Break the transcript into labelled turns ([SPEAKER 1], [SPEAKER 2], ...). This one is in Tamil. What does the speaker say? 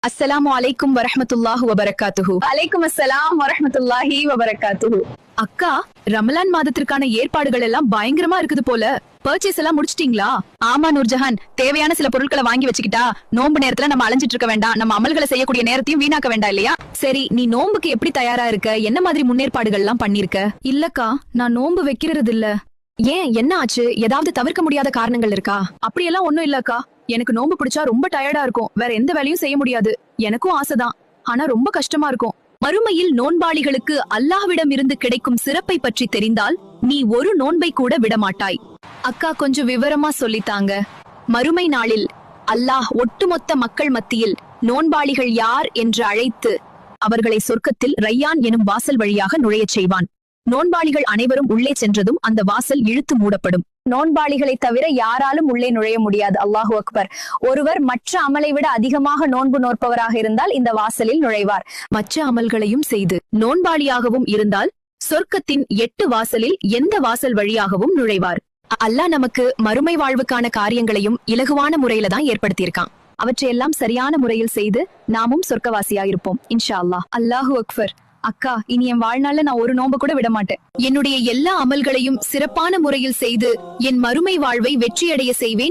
[SPEAKER 1] அஸ்ஸலாமு அலைக்கும் வரஹ்மத்துல்லாஹி வபரகாத்துஹு.
[SPEAKER 2] அலைக்கும் அஸ்ஸலாம் வரஹ்மத்துல்லாஹி வபரகாத்துஹு.
[SPEAKER 1] அக்கா, ரமலான் மாதத்திற்கான ஏற்பாடுகள் எல்லாம் பயங்கரமா இருக்குது போல. பர்ச்சேஸ் எல்லாம் முடிச்சிட்டீங்களா?
[SPEAKER 2] ஆமா நூர்ஜஹான், தேவையான சில பொருட்களை வாங்கி வச்சுக்கிட்டா நோன்பு நேரத்துல நம்ம அலைஞ்சிட்டு இருக்க வேண்டாம், நம்ம அமல்களை செய்யக்கூடிய நேரத்தையும் வீணாக்க வேண்டாம் இல்லையா?
[SPEAKER 1] சரி, நீ நோன்புக்கு எப்படி தயாரா இருக்க? என்ன மாதிரி முன்னேற்பாடுகள் எல்லாம் பண்ணிருக்க? இல்லக்கா, நான் நோன்பு வைக்கிறது இல்ல. ஏன், என்ன ஆச்சு? ஏதாவது தவிர்க்க முடியாத காரணங்கள் இருக்கா?
[SPEAKER 2] அப்படியெல்லாம் ஒண்ணும் இல்லக்கா. எனக்கு நோன்பு பிடிச்சா ரொம்ப டயர்டா இருக்கும், வேற எந்த வேலையும் செய்ய முடியாது. எனக்கும் ஆசைதான், ஆனா ரொம்ப கஷ்டமா இருக்கும்.
[SPEAKER 1] மறுமையில் நோன்பாளிகளுக்கு அல்லாஹ்விடம் இருந்து கிடைக்கும் சிறப்பை பற்றி தெரிந்தால் நீ ஒரு நோன்பை கூட விடமாட்டாய். அக்கா, கொஞ்சம் விவரமா சொல்லித்தாங்க. மறுமை நாளில் அல்லாஹ் ஒட்டுமொத்த மக்கள் மத்தியில் நோன்பாளிகள் யார் என்று அழைத்து அவர்களை சொர்க்கத்தில் ரையான் எனும் வாசல் வழியாக நுழையச் செய்வான். நோன்பாளிகள் அனைவரும் உள்ளே சென்றதும் அந்த வாசல் இழுத்து மூடப்படும்.
[SPEAKER 2] நோன்பாளிகளை தவிர யாராலும் உள்ளே நுழைய முடியாது. அல்லாஹு அக்பர். ஒருவர் மற்ற அமலை விட அதிகமாக நோன்பு நோற்பவராக இருந்தால் இந்த வாசலில் நுழைவார்.
[SPEAKER 1] மற்ற அமல்களையும் செய்து நோன்பாளியாகவும் இருந்தால் சொர்க்கத்தின் 8 வாசலில் எந்த வாசல் வழியாகவும் நுழைவார். அல்லாஹ் நமக்கு மறுமை வாழ்வுக்கான காரியங்களையும் இலகுவான முறையில தான் ஏற்படுத்தியிருக்கான். அவற்றையெல்லாம் சரியான முறையில் செய்து நாமும் சொர்க்கவாசியா இருப்போம் இன்ஷா அல்லாஹ்.
[SPEAKER 2] அல்லாஹு அக்பர். அக்கா, இனி என் வாழ்நாள்ல நான் ஒரு நோன்பு கூட விட மாட்டேன்.
[SPEAKER 1] என்னுடைய எல்லா அமல்களையும் சிறப்பான முறையில் செய்து என் மறுமை வாழ்வை வெற்றியடைய செய்வேன்.